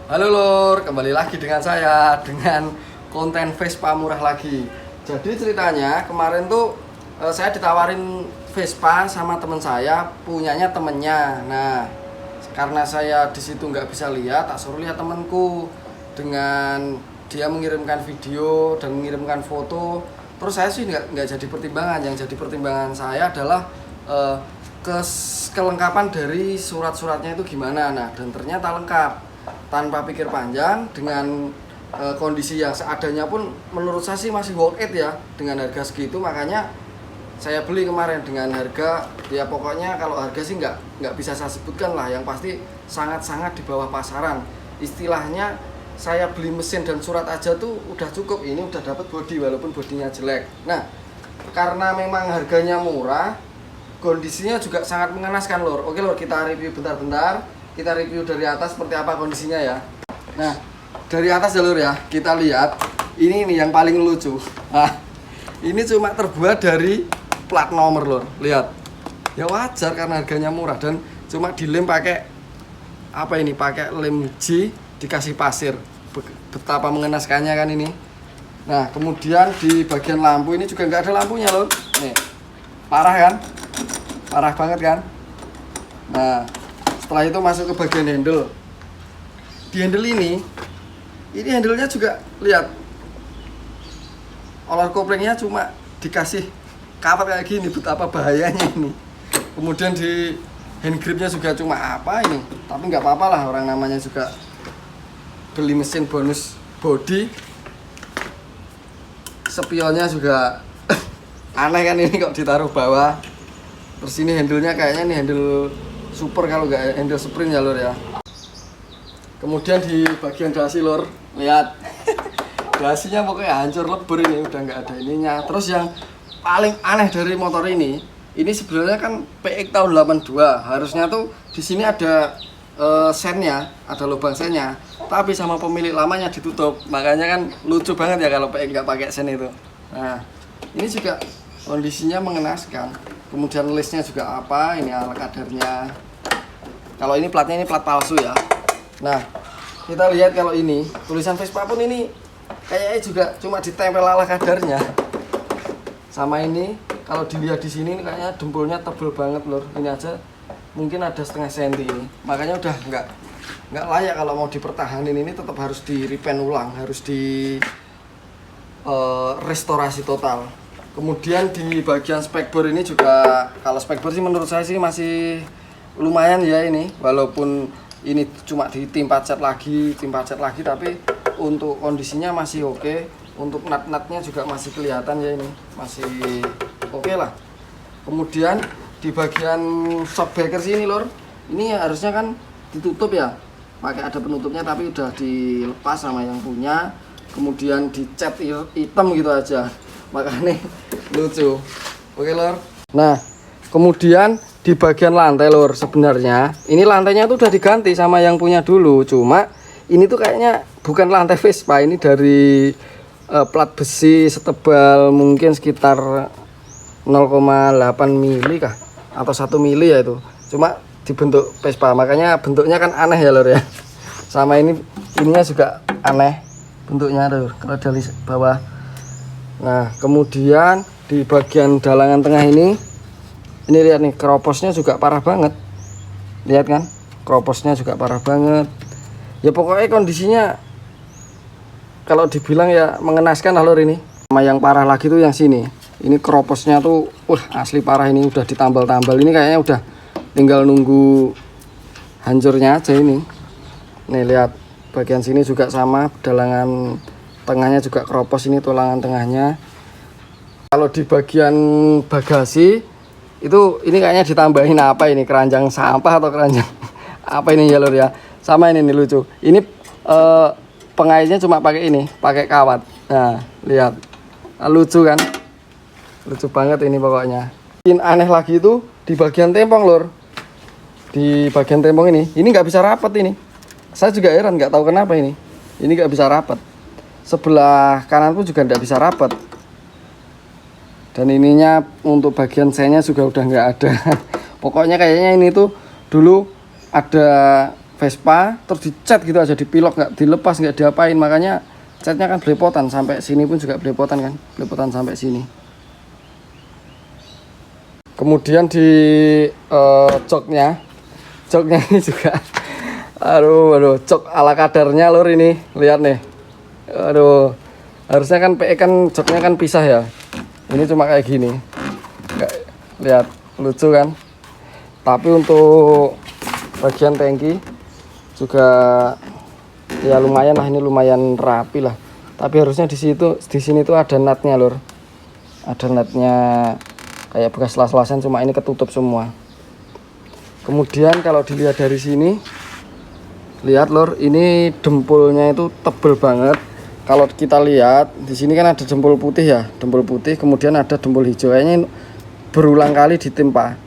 Halo Lur, kembali lagi dengan saya dengan konten Vespa murah lagi. Jadi ceritanya kemarin tuh saya ditawarin Vespa sama teman saya, punyanya temennya. Nah, karena saya di situ nggak bisa lihat, tak suruh lihat temanku dengan dia mengirimkan video dan mengirimkan foto. Terus saya sih nggak jadi pertimbangan. Yang jadi pertimbangan saya adalah eh, kelengkapan dari surat-suratnya itu gimana. Nah, dan ternyata lengkap tanpa pikir panjang dengan kondisi yang seadanya pun menurut saya sih masih worth it ya dengan harga segitu. Makanya saya beli kemarin dengan harga ya pokoknya kalau harga sih nggak bisa saya sebutkan lah, yang pasti sangat-sangat di bawah pasaran. Istilahnya saya beli mesin dan surat aja tuh udah cukup, ini udah dapat bodi walaupun bodinya jelek. Nah, karena memang harganya murah, kondisinya juga sangat mengenaskan Lur. Oke Lur, kita review bentar-bentar. Kita review dari atas seperti apa kondisinya ya. Nah, dari atas ya Lur ya, kita lihat ini nih yang paling lucu. Nah, ini cuma terbuat dari plat nomor Lur. Lihat. Ya wajar karena harganya murah dan cuma dilem pakai apa ini? Pakai lem G dikasih pasir. Betapa mengenaskannya kan ini. Nah, kemudian di bagian lampu ini juga nggak ada lampunya Lur. Nih. Parah kan? Parah banget kan? Nah, setelah itu masuk ke bagian handle. Di handle ini handle-nya juga lihat. Olor koplingnya cuma dikasih kapat kayak gini, betapa bahayanya ini. Kemudian di hand gripnya juga cuma apa ini, tapi nggak apa-apa lah, orang namanya juga beli mesin bonus body. Spionnya juga aneh kan ini kok ditaruh bawah. Terus ini handle-nya kayaknya nih handle super kalau nggak handle sprint ya Lur ya. Kemudian di bagian dasi Lur, lihat. Dasinya pokoknya hancur lebur ini, udah nggak ada ininya. Terus yang paling aneh dari motor ini sebenarnya kan PX tahun 82. Harusnya tuh di sini ada sennya, ada lubang sennya. Tapi sama pemilik lamanya ditutup. Makanya kan lucu banget ya kalau PX nggak pakai sen itu. Nah, ini juga kondisinya mengenaskan. Kemudian listnya juga apa, ini ala kadarnya. Kalau ini platnya ini plat palsu ya. Nah, kita lihat kalau ini tulisan Vespa pun ini kayaknya juga cuma ditempel ala kadarnya. Sama ini kalau dilihat di sini ini kayaknya dempulnya tebel banget Lur. Ini aja mungkin ada setengah senti ini. Makanya udah nggak layak kalau mau dipertahanin, ini tetap harus di repaint ulang, harus di restorasi total. Kemudian di bagian spekbor ini juga, kalau spekbor sih menurut saya sih masih lumayan ya ini, walaupun ini cuma ditimpa cat lagi, tapi untuk kondisinya masih oke. Untuk nut-nutnya juga masih kelihatan ya, ini masih oke lah. Kemudian di bagian shockbreaker sini Lur, ini harusnya kan ditutup ya, pakai ada penutupnya, tapi udah dilepas sama yang punya. Kemudian dicat hitam gitu aja, makanya lucu. Oke Lur. Nah, kemudian di bagian lantai Lur, sebenarnya ini lantainya tuh udah diganti sama yang punya dulu. Cuma ini tuh kayaknya bukan lantai Vespa, ini dari plat besi setebal mungkin sekitar 0,8 mili kah atau 1 mili ya itu. Cuma dibentuk Vespa, makanya bentuknya kan aneh ya Lur ya. Sama ininya juga aneh bentuknya Lur, kalau dari bawah. Nah, kemudian di bagian dalangan tengah ini lihat nih, keroposnya juga parah banget. Lihat kan, keroposnya juga parah banget. Ya pokoknya kondisinya kalau dibilang ya mengenaskan Lur ini. Sama yang parah lagi tuh yang sini. Ini keroposnya tuh asli parah, ini udah ditambal-tambal. Ini kayaknya udah tinggal nunggu hancurnya aja ini. Nih lihat, bagian sini juga sama, dalangan tengahnya juga keropos, ini tulangan tengahnya. Kalau di bagian bagasi itu ini kayaknya ditambahin apa ini, keranjang sampah atau keranjang apa ini ya Lur ya. Sama ini nih lucu. Ini pengaitnya cuma pakai ini, pakai kawat. Nah, lihat. Lucu kan? Lucu banget ini pokoknya. Yang aneh lagi itu di bagian tempong Lur. Di bagian tempong ini nggak bisa rapat ini. Saya juga heran, nggak tahu kenapa ini nggak bisa rapat. Sebelah kanan pun juga nggak bisa rapat. Dan ininya untuk bagian sennya juga udah nggak ada. Pokoknya kayaknya ini tuh dulu ada Vespa terus dicat gitu aja, dipilok, nggak dilepas, nggak diapain, makanya catnya kan belepotan sampai sini pun juga belepotan kan, belepotan sampai sini. Kemudian di joknya ini juga aduh jok ala kadarnya lur, ini lihat nih, aduh harusnya kan PE kan joknya kan pisah ya, ini cuma kayak gini, nggak, lihat lucu kan. Tapi untuk bagian tangki juga ya lumayan lah, ini lumayan rapi lah. Tapi harusnya di sini tuh ada natnya lur, ada natnya kayak bekas las-lasan, cuma ini ketutup semua. Kemudian kalau dilihat dari sini, lihat lur, ini dempulnya itu tebel banget. Kalau kita lihat di sini kan ada dempul putih ya, dempul putih, kemudian ada dempul hijau, kayaknya berulang kali ditimpa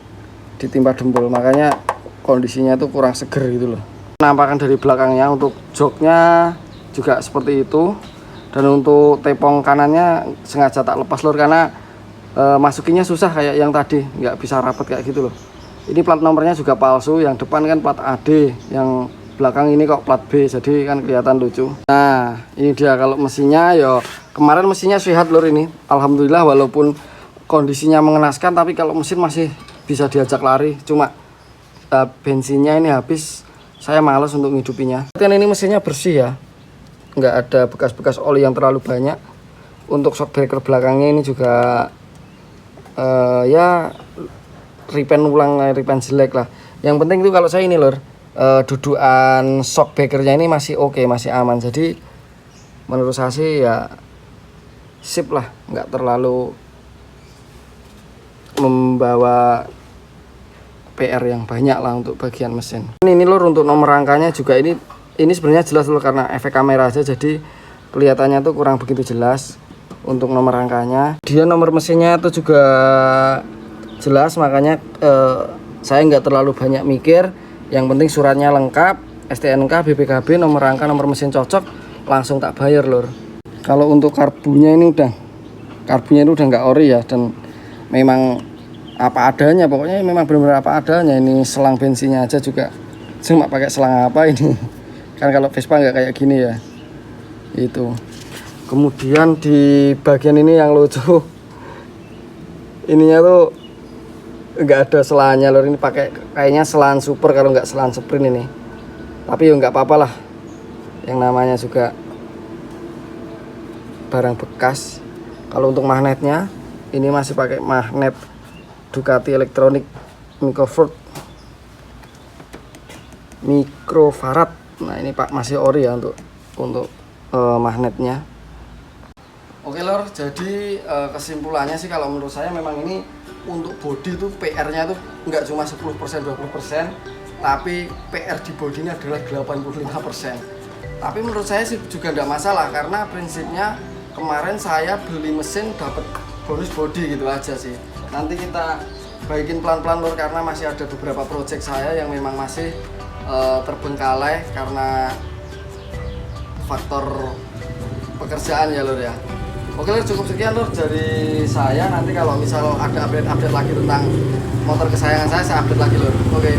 dempul, makanya kondisinya itu kurang seger gitu loh. Penampakan dari belakangnya untuk joknya juga seperti itu, dan untuk tepong kanannya sengaja tak lepas lur, karena masukinnya susah kayak yang tadi, nggak bisa rapat kayak gitu loh. Ini plat nomornya juga palsu, yang depan kan plat AD, yang belakang ini kok plat B, jadi kan kelihatan lucu. Nah ini dia kalau mesinnya, ya kemarin mesinnya sehat lur ini, alhamdulillah, walaupun kondisinya mengenaskan, tapi kalau mesin masih bisa diajak lari. Cuma bensinnya ini habis, saya males untuk ngidupinya. Dan ini mesinnya bersih ya, nggak ada bekas-bekas oli yang terlalu banyak. Untuk shock breaker belakangnya ini juga ya repaint ulang, repaint jelek lah. Yang penting itu kalau saya ini lur, dudukan shock breakernya ini masih oke, masih aman. Jadi menurut saya sih ya sip lah, nggak terlalu membawa PR yang banyak lah untuk bagian mesin. Ini lur, untuk nomor rangkanya juga ini sebenarnya jelas lur, karena efek kamera aja jadi kelihatannya tuh kurang begitu jelas. Untuk nomor rangkanya, dia nomor mesinnya itu juga jelas, makanya saya nggak terlalu banyak mikir. Yang penting suratnya lengkap, STNK, BPKB, nomor rangka, nomor mesin cocok, langsung tak bayar lur. Kalau untuk karbunya ini udah nggak ori ya, dan memang apa adanya, pokoknya memang benar-benar apa adanya. Ini selang bensinnya aja juga cuma pakai selang apa ini kan, kalau Vespa nggak kayak gini ya itu. Kemudian di bagian ini yang lucu, ininya tuh nggak ada selannya lor, ini pakai kayaknya selan super kalau nggak selan sprint ini. Tapi ya nggak apa-apa lah, yang namanya juga barang bekas. Kalau untuk magnetnya ini masih pakai magnet Ducati Electronic Microfarad. Nah ini pak masih ori ya untuk magnetnya. Oke lor, jadi kesimpulannya sih kalau menurut saya memang ini untuk bodi itu PR-nya tuh nggak cuma 10% 20%, tapi PR di bodi ini adalah 85%. Tapi menurut saya sih juga nggak masalah, karena prinsipnya kemarin saya beli mesin dapat bonus bodi gitu aja sih. Nanti kita baikin pelan-pelan lor, karena masih ada beberapa project saya yang memang masih terbengkalai karena faktor pekerjaan ya lor ya. Oke lor, cukup sekian lor dari saya. Nanti kalau misal ada update lagi tentang motor kesayangan saya update lagi lor. Oke.